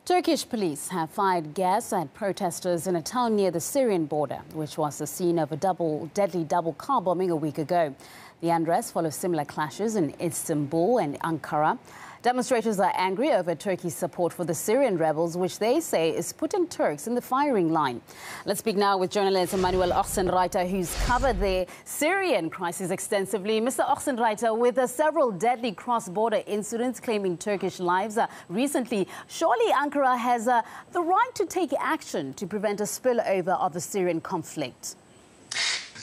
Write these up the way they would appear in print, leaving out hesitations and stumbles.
Turkish police have fired gas at protesters in a town near the Syrian border, which was the scene of a deadly double car bombing a week ago. The unrest follows similar clashes in Istanbul and Ankara. Demonstrators are angry over Turkey's support for the Syrian rebels, which they say is putting Turks in the firing line. Let's speak now with journalist Emmanuel Ochsenreiter, who's covered the Syrian crisis extensively. Mr. Ochsenreiter, with several deadly cross-border incidents claiming Turkish lives recently, surely Ankara has the right to take action to prevent a spillover of the Syrian conflict.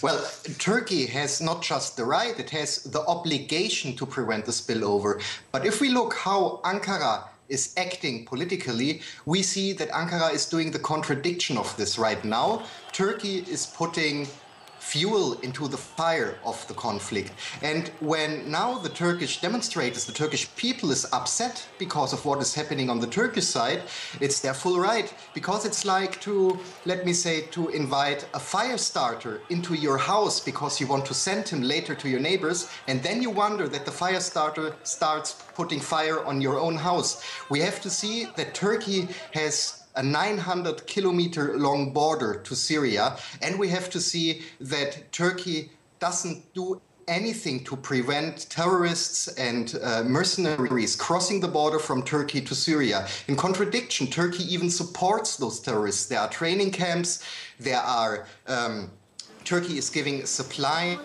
Well, Turkey has not just the right, it has the obligation to prevent the spillover. But if we look how Ankara is acting politically, we see that Ankara is doing the contradiction of this right now. Turkey is putting fuel into the fire of the conflict. And when now the Turkish demonstrators, the Turkish people is upset because of what is happening on the Turkish side, it's their full right. Because it's like to, let me say, to invite a fire starter into your house because you want to send him later to your neighbors, and then you wonder that the fire starter starts putting fire on your own house. We have to see that Turkey has a 900-kilometer long border to Syria, and we have to see that Turkey doesn't do anything to prevent terrorists and mercenaries crossing the border from Turkey to Syria. In contradiction, Turkey even supports those terrorists. There are training camps, Turkey is giving supply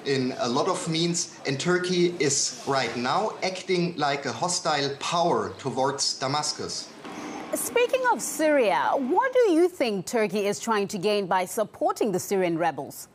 in a lot of means, and Turkey is right now acting like a hostile power towards Damascus. Speaking of Syria, what do you think Turkey is trying to gain by supporting the Syrian rebels?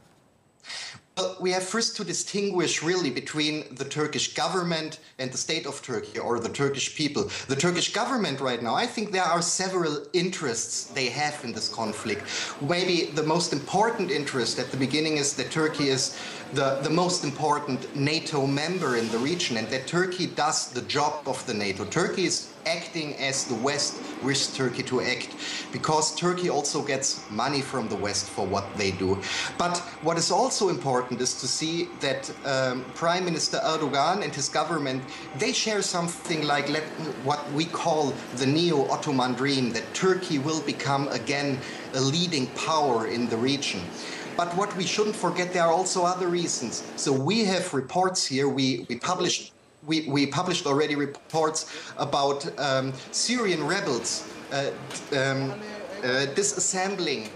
Well, we have first to distinguish really between the Turkish government and the state of Turkey, or the Turkish people. The Turkish government right now, I think there are several interests they have in this conflict. Maybe the most important interest at the beginning is that Turkey is the most important NATO member in the region, and that Turkey does the job of the NATO. Turkey is acting as the West wishes Turkey to act, because Turkey also gets money from the West for what they do. But what is also important is to see that Prime Minister Erdogan and his government, they share something like what we call the neo-Ottoman dream, that Turkey will become again a leading power in the region. But what we shouldn't forget, there are also other reasons. So we have reports here, we published already reports about Syrian rebels disassembling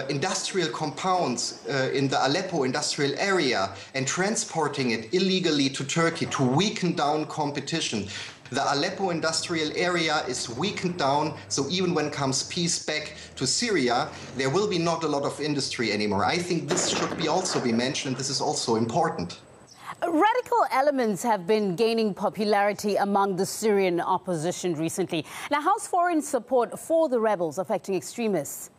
industrial compounds in the Aleppo industrial area and transporting it illegally to Turkey to weaken down competition. The Aleppo industrial area is weakened down, so even when comes peace back to Syria, there will be not a lot of industry anymore. I think this should also be mentioned. This is also important. Radical elements have been gaining popularity among the Syrian opposition recently. Now, how's foreign support for the rebels affecting extremists?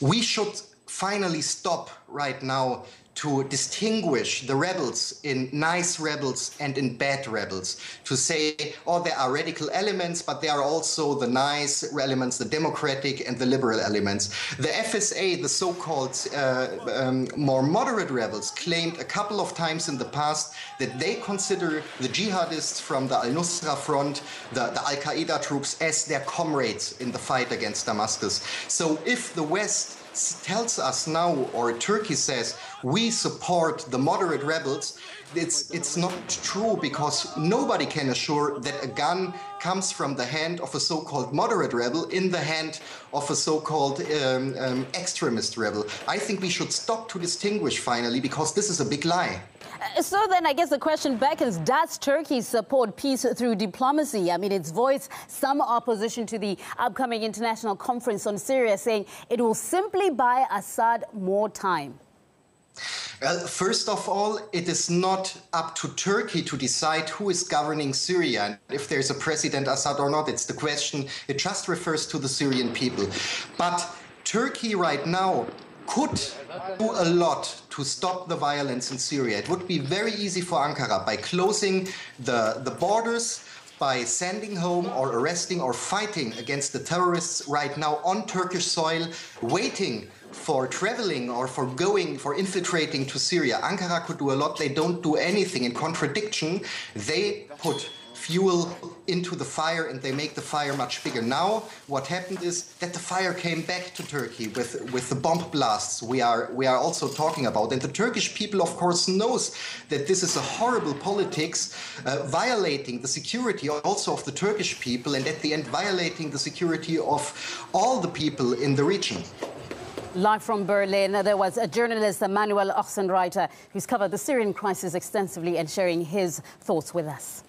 We should finally stop right now to distinguish the rebels in nice rebels and in bad rebels. To say, oh, there are radical elements, but there are also the nice elements, the democratic and the liberal elements. The FSA, the so-called more moderate rebels, claimed a couple of times in the past that they consider the jihadists from the al-Nusra front, the Al-Qaeda troops, as their comrades in the fight against Damascus. So if the West tells us now, or Turkey says, we support the moderate rebels, it's not true, because nobody can assure that a gun comes from the hand of a so-called moderate rebel in the hand of a so-called extremist rebel. I think we should stop to distinguish finally, because this is a big lie. So then I guess the question beckons, does Turkey support peace through diplomacy? I mean, it's voiced some opposition to the upcoming international conference on Syria, saying it will simply buy Assad more time. Well, first of all, it is not up to Turkey to decide who is governing Syria and if there's a President Assad or not. It's the question, it just refers to the Syrian people. But Turkey right now could do a lot to stop the violence in Syria. It would be very easy for Ankara by closing the borders, by sending home or arresting or fighting against the terrorists right now on Turkish soil, waiting for traveling or for infiltrating to Syria. Ankara could do a lot. They don't do anything. In contradiction, they put fuel into the fire and they make the fire much bigger. Now, what happened is that the fire came back to Turkey with the bomb blasts we are also talking about. And the Turkish people, of course, knows that this is a horrible politics, violating the security also of the Turkish people, and at the end violating the security of all the people in the region. Live from Berlin, there was a journalist, Manuel Ochsenreiter, who's covered the Syrian crisis extensively and sharing his thoughts with us.